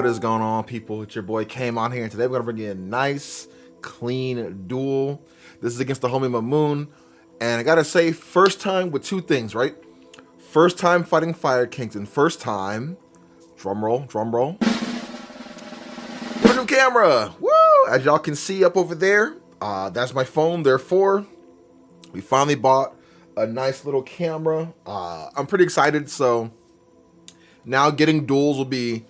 What is going on, people? It's your boy Kamon here, and today we're gonna bring you a nice, clean duel. This is against the homie Mamoon, and I gotta say, first time with two things, right? First time fighting Fire Kings, and first time, drum roll, with a new camera. Woo! As y'all can see up over there, that's my phone. Therefore, we finally bought a nice little camera. I'm pretty excited. So now getting duels will be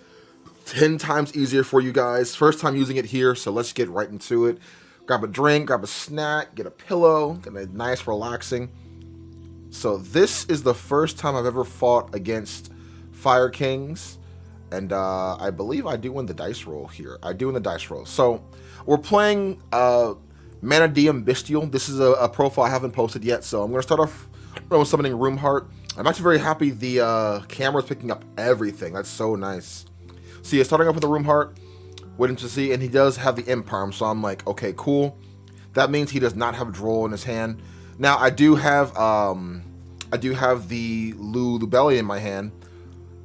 10 times easier for you guys. First time using it here, so let's get right into it. Grab a drink, grab a snack, get a pillow, get a nice relaxing. So this is the first time I've ever fought against Fire Kings, and I believe I do win the dice roll here. I do win the dice roll. So we're playing Mannadium Bystial. This is a profile I haven't posted yet, so I'm going to start off with summoning Room Heart. I'm actually very happy the camera's picking up everything. That's so nice. So yeah, starting off with the Room Heart, waiting to see, and he does have the Imperm, so I'm like, okay, cool. That means he does not have a Droll in his hand. Now I do have the Lubelli in my hand.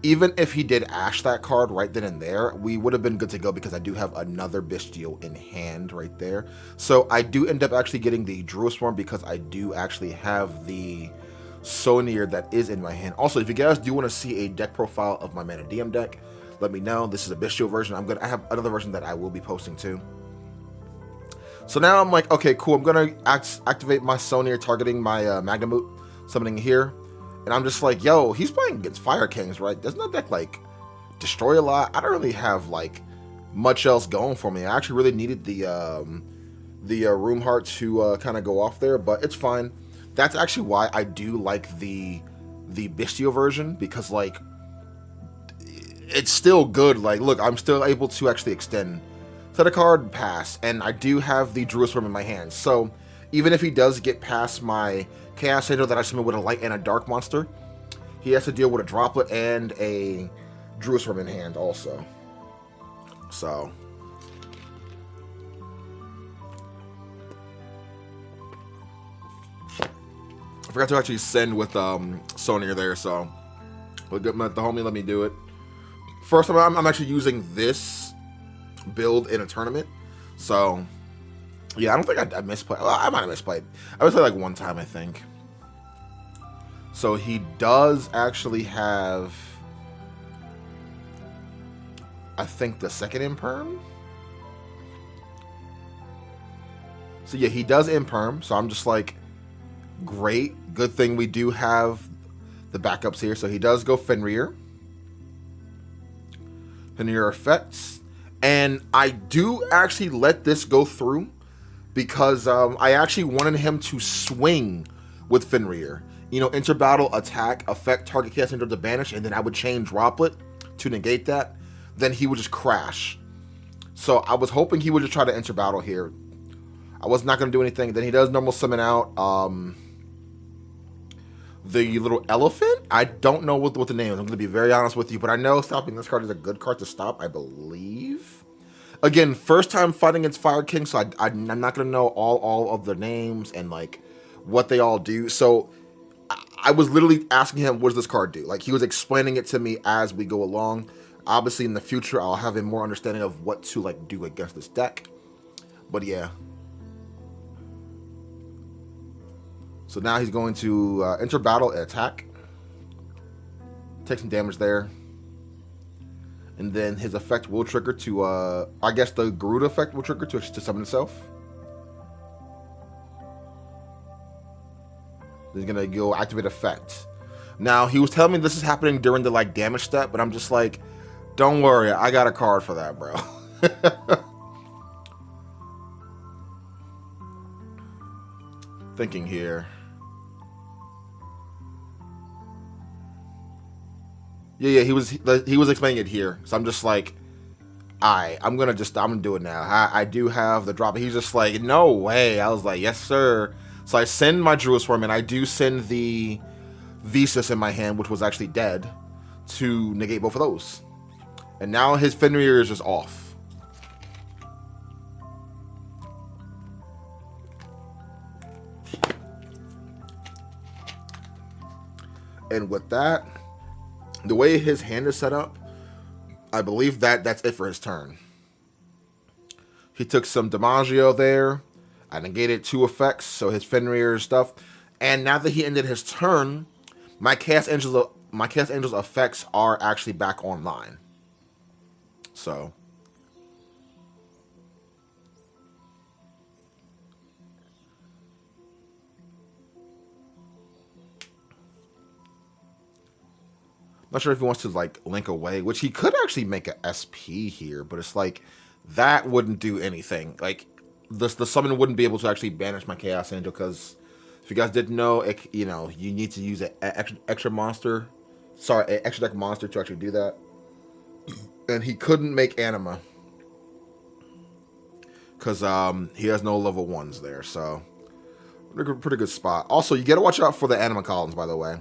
Even if he did Ash that card right then and there, we would have been good to go because I do have another Bystial in hand right there. So I do end up actually getting the Druid Swarm because I do actually have the Sonir that is in my hand. Also, if you guys do want to see a deck profile of my Mannadium deck, let me know. This is a Bystial version. I have another version that I will be posting too. So now I'm like, okay, cool. I'm gonna activate my Sonir, targeting my Magnamoot, summoning here, and I'm just like, yo, he's playing against Fire Kings, right? Doesn't that deck like destroy a lot? I don't really have like much else going for me. I actually really needed the Room Heart to kind of go off there, but it's fine. That's actually why I do like the Bystial version, because like it's still good. Like, look, I'm still able to actually extend, set a card, pass, and I do have the Druid Swarm in my hand. So even if he does get past my Chaos Angel that I summon with a light and a dark monster, he has to deal with a Droplet and a Druid Swarm in hand also. So I forgot to actually send with Sonir there, so but the homie let me do it. First time I'm actually using this build in a tournament, so yeah, I don't think I misplayed. Well, I might have misplayed. I misplayed like one time, I think. So he does actually have, I think, the second Imperm. So yeah, he does Imperm, so I'm just like, great. Good thing we do have the backups here. So he does go Fenrir effects, and I do actually let this go through because I actually wanted him to swing with Fenrir. You know, enter battle, attack, affect target cast into the banish, and then I would chain Droplet to negate that. Then he would just crash. So I was hoping he would just try to enter battle here. I was not going to do anything. Then he does normal summon out the little elephant. I don't know what the name is. I'm going to be very honest with you, but I know stopping this card is a good card to stop, I believe. Again, first time fighting against Fire King, so I'm not going to know all of the names and like what they all do. So I was literally asking him, what does this card do? Like, he was explaining it to me as we go along. Obviously, in the future, I'll have a more understanding of what to like do against this deck. But yeah. So now he's going to enter battle and attack. Take some damage there. And then his effect will trigger to, I guess the Garuda effect will trigger to summon itself. He's going to go activate effect. Now, he was telling me this is happening during the like damage step, but I'm just like, don't worry, I got a card for that, bro. Thinking here. Yeah, he was explaining it here, so I'm just like, I'm gonna do it now. I do have the drop. He's just like, no way. I was like, yes, sir. So I send my Druid Swarm, and I do send the Visas in my hand, which was actually dead, to negate both of those. And now his Fenrir is just off. And with that, the way his hand is set up, I believe that's it for his turn. He took some Dimaggio there. I negated 2 effects, so his Fenrir stuff. And now that he ended his turn, my Chaos Angels effects are actually back online. So not sure if he wants to like link away, which he could actually make a SP here, but it's like that wouldn't do anything. Like the summon wouldn't be able to actually banish my Chaos Angel because if you guys didn't know, you need to use an extra monster, an extra deck monster to actually do that, and he couldn't make Anima because he has no level 1s there. So pretty good spot. Also, you gotta watch out for the Anima columns, by the way.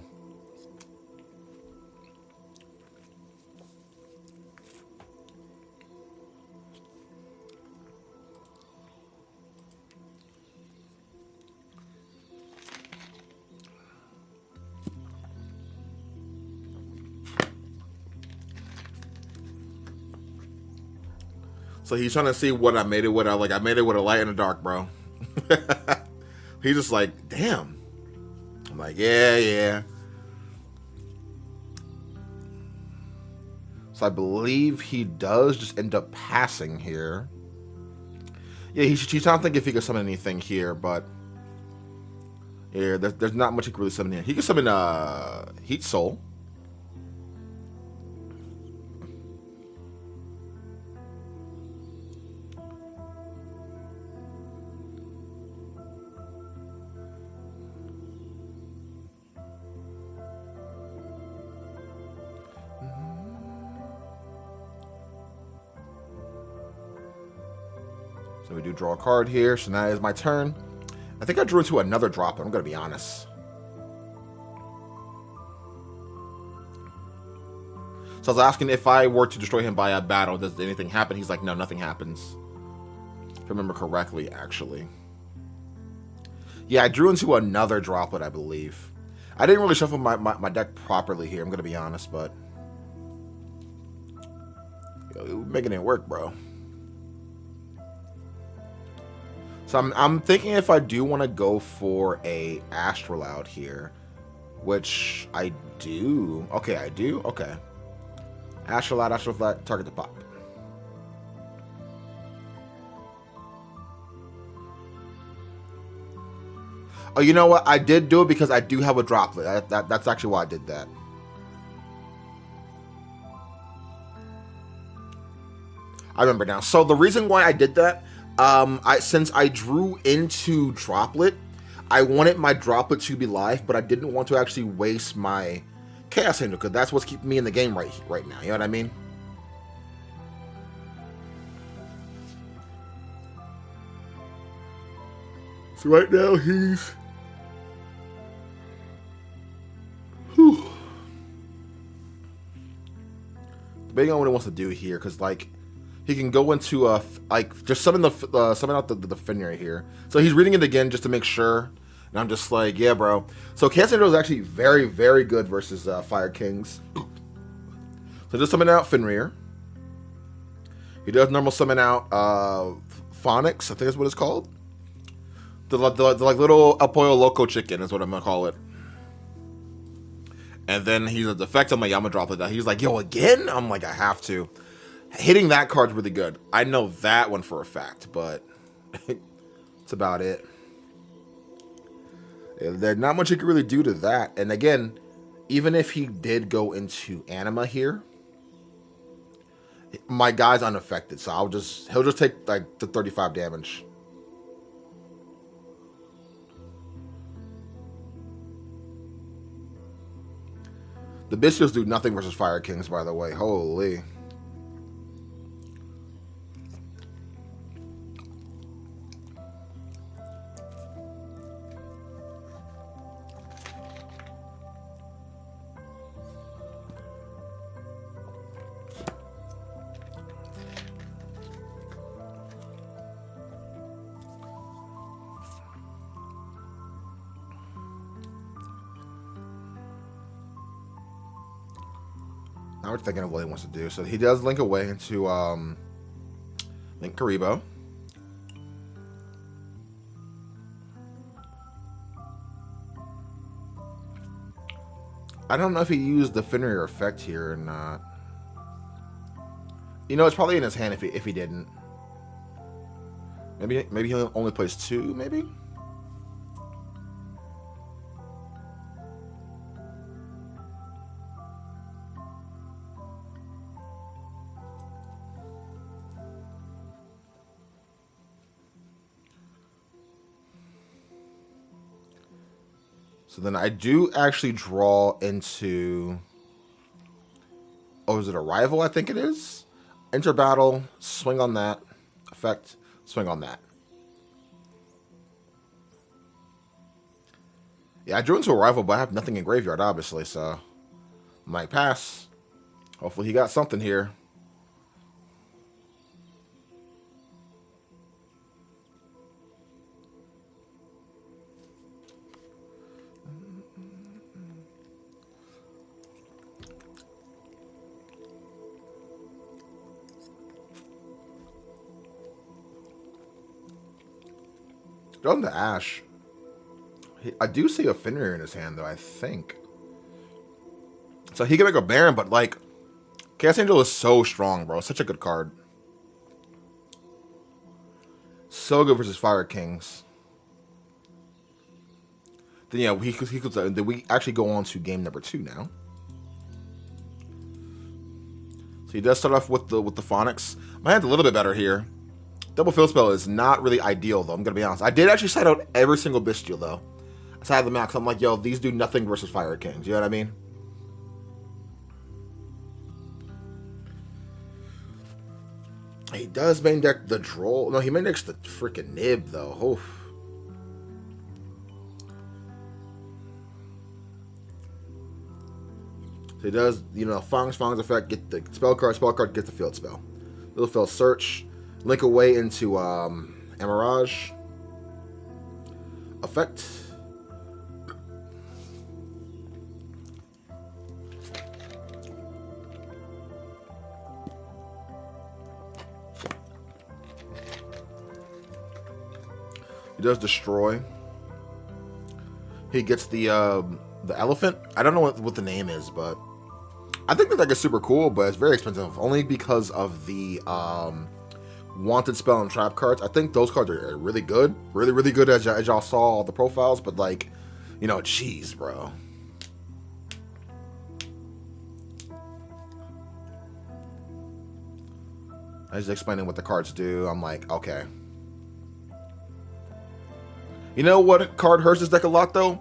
So he's trying to see what I made it with. I made it with a light and a dark, bro. He's just like, damn. I'm like, yeah. So I believe he does just end up passing here. Yeah, he's trying to think if he can summon anything here, but yeah, there's not much he can really summon here. He can summon Heat Soul. So we do draw a card here. So now is my turn. I think I drew into another drop. I'm going to be honest. So I was asking if I were to destroy him by a battle, does anything happen? He's like, no, nothing happens. If I remember correctly, actually. Yeah, I drew into another droplet, I believe. I didn't really shuffle my deck properly here, I'm going to be honest, but... Yo, making it work, bro. So I'm thinking if I do want to go for a Astral out here, which I do. Okay, I do. Okay. Astral out, Astral flat, target the pop. Oh, you know what? I did do it because I do have a droplet. That's actually why I did that. I remember now. So the reason why I did that, since I drew into droplet, I wanted my droplet to be live, but I didn't want to actually waste my Chaos Angel because that's what's keeping me in the game right now. You know what I mean? So right now he's... Debating on what he wants to do here, because like he can go into just summon out the Fenrir here. So he's reading it again just to make sure, and I'm just like, yeah, bro. So Chaos Angel is actually very, very good versus Fire Kings. So just summon out Fenrir. He does normal summon out Phonics, I think that's what it's called. The like little El Pollo Loco chicken is what I'm gonna call it. And then he's a defect. I'm like, yeah, I'm gonna drop it down. He's like, yo, again? I'm like, I have to. Hitting that card's really good. I know that one for a fact, but that's about it. There's not much you can really do to that. And again, even if he did go into Anima here, my guy's unaffected, so he'll just take like the 35 damage. The Bystials do nothing versus Fire Kings, by the way. Holy. Now we're thinking of what he wants to do. So he does link away into Link Karibo. I don't know if he used the Fenrir effect here or not. You know, it's probably in his hand if he didn't. Maybe he only plays 2, maybe? So then I do actually draw into... Oh, is it a rival? I think it is. Enter battle, swing on that. Effect, swing on that. Yeah, I drew into a rival, but I have nothing in graveyard, obviously, so... Might pass. Hopefully he got something here. Draw the Ash. I do see a Fenrir in his hand, though, I think. So he can make a Baron, but, like, Chaos Angel is so strong, bro. Such a good card. So good versus Fire Kings. Then, yeah, then we actually go on to game number 2 now. So he does start off with the Phonics. My hand's a little bit better here. Double Field Spell is not really ideal, though. I'm going to be honest. I did actually side out every single Bystial, though. I sided them out because I'm like, yo, these do nothing versus Fire Kings. You know what I mean? He does main deck the Droll. No, he main decks the freaking Nib, though. Oof. So he does, you know, Fong's effect, get the spell card, get the field spell. Little Field Search. Link away into Amirage. Effect. He does Destroy. He gets the elephant. I don't know what the name is, but I think that deck is super cool, but it's very expensive. Only because of the Wanted Spell and Trap cards. I think those cards are really good. Really, really good as y'all saw all the profiles. But, like, you know, jeez, bro. I was explaining what the cards do. I'm like, okay. You know what card hurts this deck a lot, though?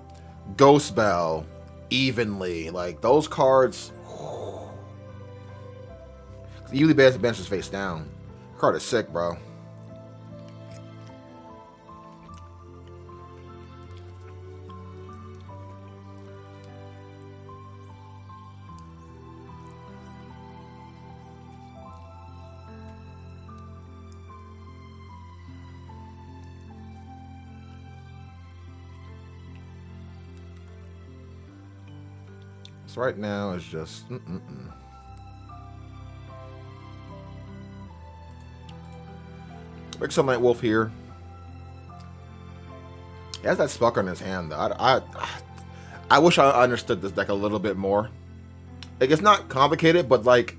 Ghost Bell. Evenly. Like, those cards... Usually bans the bench is face down. Card is sick, bro. So right now it's just Big Sun Night Wolf here. He has that spell card in his hand, though. I wish I understood this deck a little bit more. Like, it's not complicated, but, like,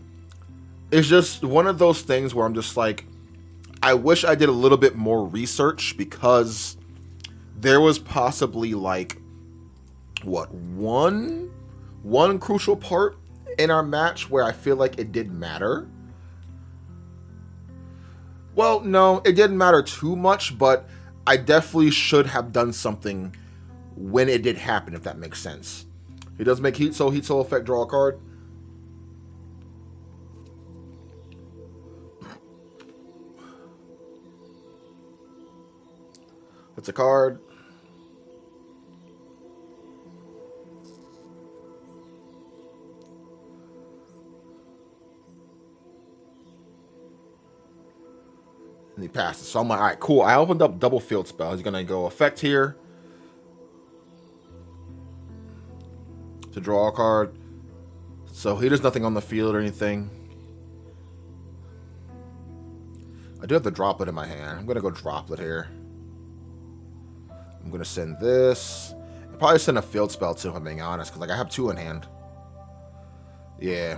it's just one of those things where I'm just like, I wish I did a little bit more research, because there was possibly, like, what, one crucial part in our match where I feel like it did matter. Well, no, it didn't matter too much, but I definitely should have done something when it did happen, if that makes sense. He does make Heat Soul effect, draw a card. That's a card. And he passes. So I'm like, all right, cool. I opened up double field spell. He's going to go effect here to draw a card. So he does nothing on the field or anything. I do have the droplet in my hand. I'm going to go droplet here. I'm going to send this. I'll probably send a field spell too, if I'm being honest, because like I have 2 in hand. Yeah.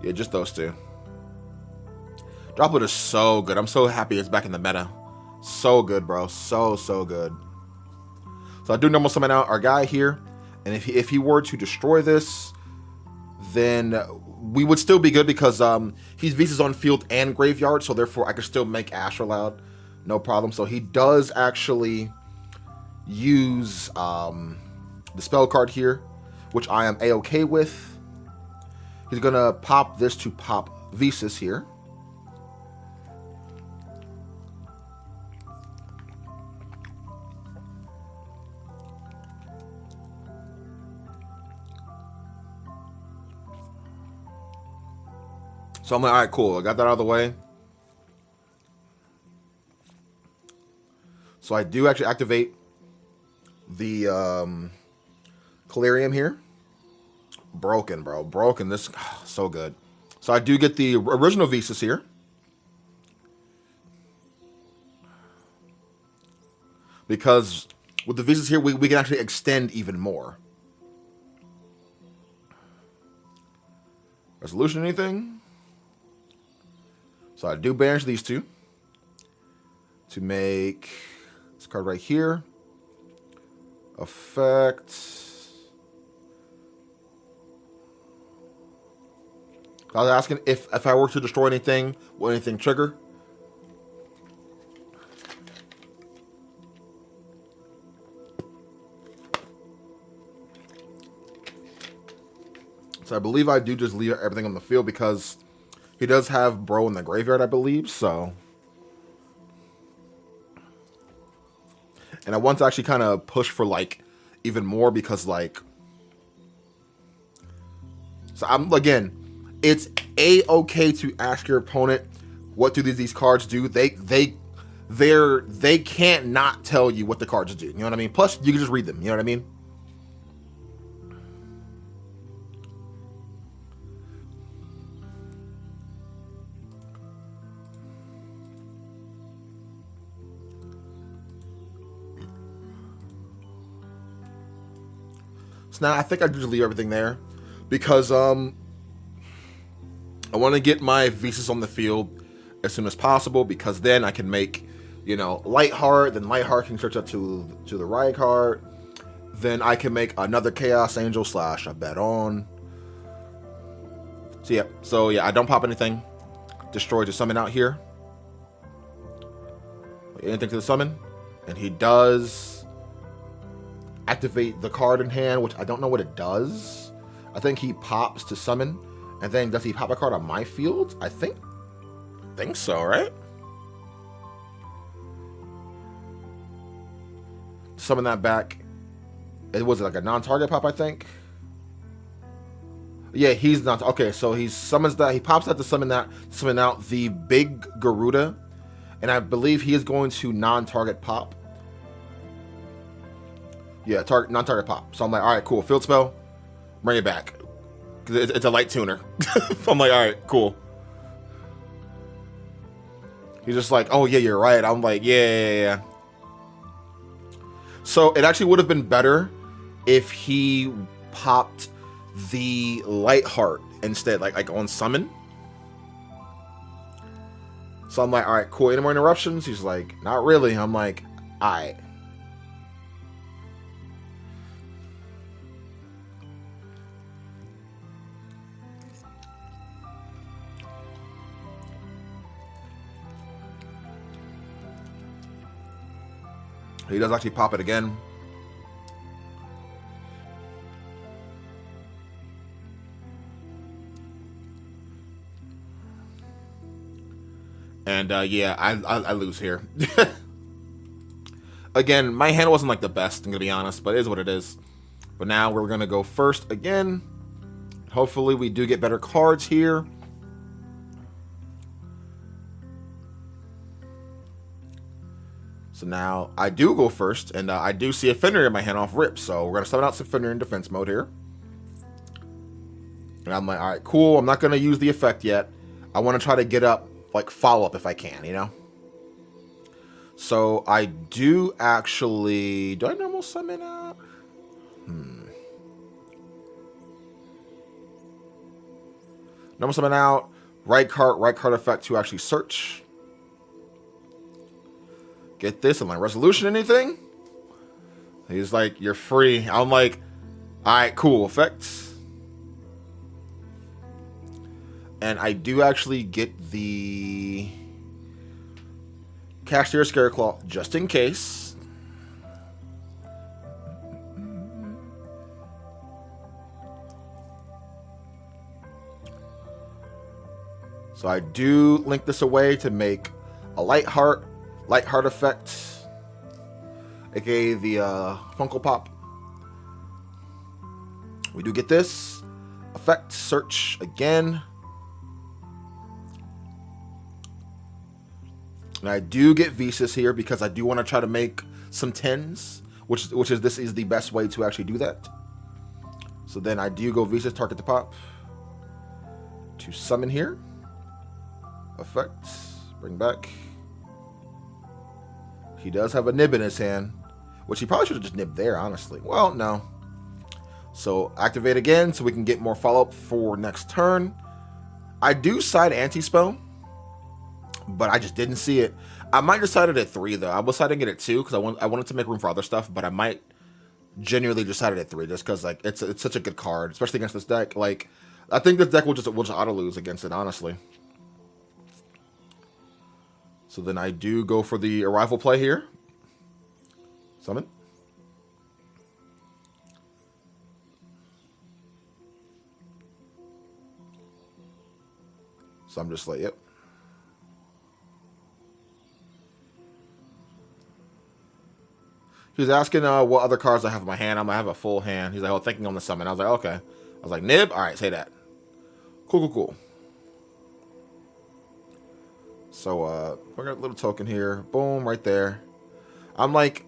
Yeah, just those 2. Droplet is so good. I'm so happy it's back in the meta. So good, bro. So good. So I do normal summon out our guy here. And if he were to destroy this, then we would still be good because he's Visas on field and graveyard. So therefore, I could still make Astrolaud. No problem. So he does actually use the spell card here, which I am A-okay with. He's going to pop this to pop Visas here. So I'm like, all right, cool. I got that out of the way. So I do actually activate the Calirium here. Broken, bro. Broken. This so good. So I do get the original Visas here. Because with the Visas here, we can actually extend even more. Resolution anything? So I do banish these 2 to make this card right here. Effect. I was asking if I were to destroy anything, will anything trigger? So I believe I do just leave everything on the field because he does have Bro in the graveyard, I believe, so. And I want to actually kind of push for, like, even more because, like. So I'm, again, it's A-okay to ask your opponent what do these cards do. They can't not tell you what the cards do. You know what I mean? Plus, you can just read them. You know what I mean? So now I think I just leave everything there because I want to get my Visas on the field as soon as possible because then I can make, you know, Lightheart, then Lightheart can search up to the right card. Then I can make another Chaos Angel / a bet on. So yeah, I don't pop anything. Destroy to summon out here. Anything to the summon. And he does activate the card in hand, which I don't know what it does. I think he pops to summon. And then does he pop a card on my field? I think so, right? Summon that back. It was like a non-target pop, I think. Yeah, he's not. Okay, so he summons that. He pops that to summon out the big Garuda. And I believe he is going to non-target pop. Yeah, non-target pop. So I'm like, all right, cool. Field spell. Bring it back. Because it's a light tuner. I'm like, all right, cool. He's just like, oh, yeah, you're right. I'm like, yeah. So it actually would have been better if he popped the Lightheart instead, like on summon. So I'm like, all right, cool. Any more interruptions? He's like, not really. I'm like, all right. He does actually pop it again. And yeah, I lose here. Again, my hand wasn't like the best, I'm gonna be honest, but it is what it is. But now we're gonna go first again. Hopefully we do get better cards here. So now I do go first, and I do see a Fenrir in my hand off rip. So we're gonna summon out some Fenrir in defense mode here. And I'm like, all right, cool. I'm not gonna use the effect yet. I want to try to get up, like follow up if I can, you know. So I do actually. Do I normal summon out? Normal summon out. Right card effect to actually search. Get this, am I resolution anything? He's like, you're free. I'm like, alright, cool, effects. And I do actually get the Cashier Scareclaw just in case. So I do link this away to make a light heart effect, aka the Funko Pop. We do get this effect, search again, and I do get Visas here because I do want to try to make some 10s, which is this is the best way to actually do that. So then I do go Visas, target the pop to summon here. Effect, bring back. He does have a nib in his hand, which he probably should have just nibbed there, honestly. Well, no. So activate again so we can get more follow-up for next turn. I do side anti-spell, but I just didn't see it. I might decide it at 3, though. I was deciding it at 2 because I wanted to make room for other stuff, but I might genuinely decide it at 3 just because like it's such a good card, especially against this deck. Like, I think this deck will just auto lose against it, honestly. So then I do go for the arrival play here. Summon. So I'm just like, yep. He was asking what other cards I have in my hand. I have a full hand. He's like, oh, thinking on the summon. I was like, okay. I was like, nib? All right, say that. Cool. So, we got a little token here. Boom, right there. I'm like,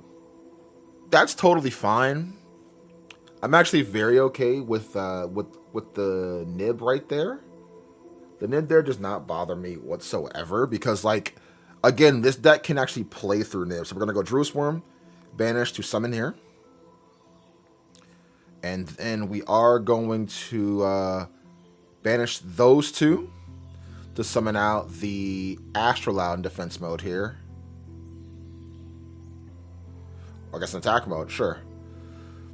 that's totally fine. I'm actually very okay with the nib right there. The nib there does not bother me whatsoever because, like, again, this deck can actually play through nib. So we're gonna go Druid Worm, banish to summon here, and then we are going to banish those two to summon out the Astrolabe in defense mode here. Or I guess in attack mode, sure.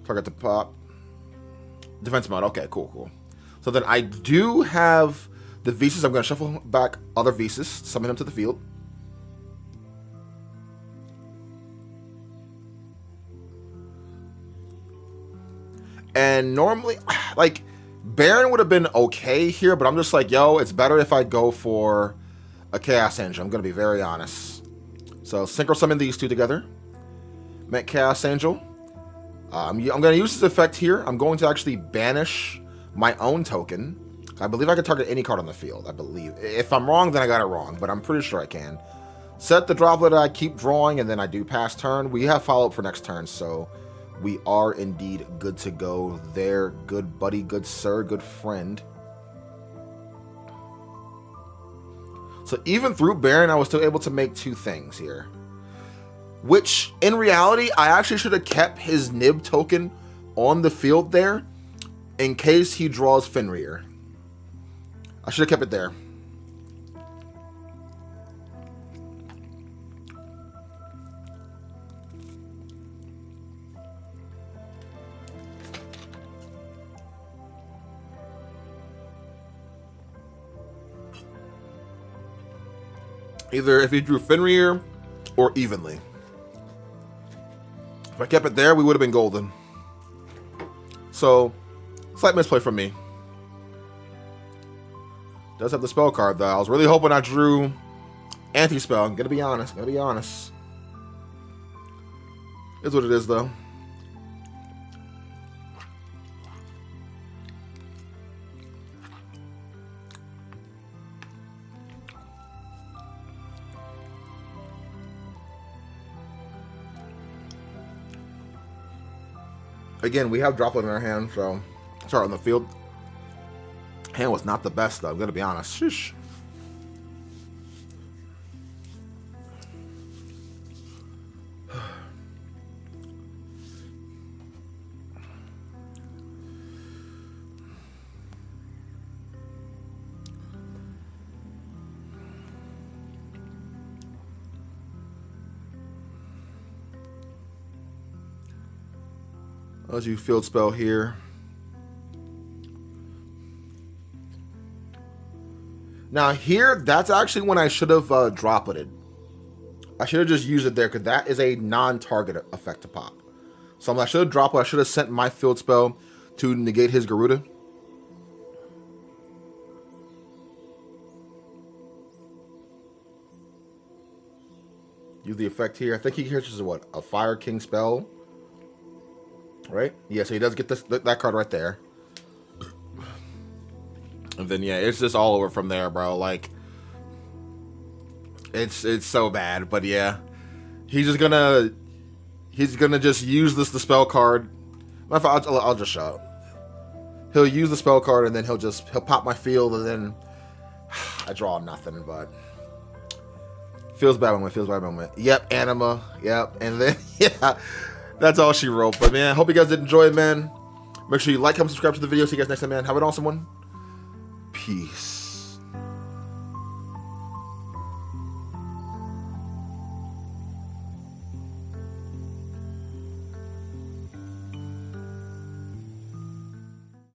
Target the pop. Defense mode, okay, cool. So then I do have the Visas. I'm going to shuffle back other Visas, summon them to the field. And normally, like, Baron would have been okay here, but I'm just like, yo, it's better if I go for a Chaos Angel. I'm going to be very honest. So, Synchro Summon these two together. Met Chaos Angel. I'm going to use this effect here. I'm going to actually banish my own token. I believe I can target any card on the field, I believe. If I'm wrong, then I got it wrong, but I'm pretty sure I can. Set the droplet I keep drawing, and then I do pass turn. We have follow-up for next turn, so we are indeed good to go there. Good buddy, good sir, good friend. So even through Baron, I was still able to make 2 things here. Which, in reality, I actually should have kept his nib token on the field there in case he draws Fenrir. I should have kept it there. Either if he drew Fenrir or evenly. If I kept it there, we would have been golden. So, slight misplay from me. Does have the spell card, though. I was really hoping I drew anti-spell. I'm gonna be honest. Is what it is, though. Again, we have Droplet in our hand, so sorry on the field. Hand was not the best though, I'm gonna be honest. Sheesh. Let's use field spell here. Now here, that's actually when I should have dropleted. I should have just used it there because that is a non-target effect to pop. So I should have dropleted. I should have sent my field spell to negate his Garuda. Use the effect here. I think he hears just what, a Fire King spell. Right? Yeah, so he does get this that card right there. And then yeah, it's just all over from there, bro. Like it's so bad, but yeah. He's gonna just use the spell card. I'll just show it. He'll use the spell card and then he'll pop my field and then I draw nothing, but feels bad moment. Yep, Anima. Yep, and then yeah. That's all she wrote. But, man, hope you guys did enjoy it, man. Make sure you like, comment, subscribe to the video. See you guys next time, man. Have an awesome one. Peace.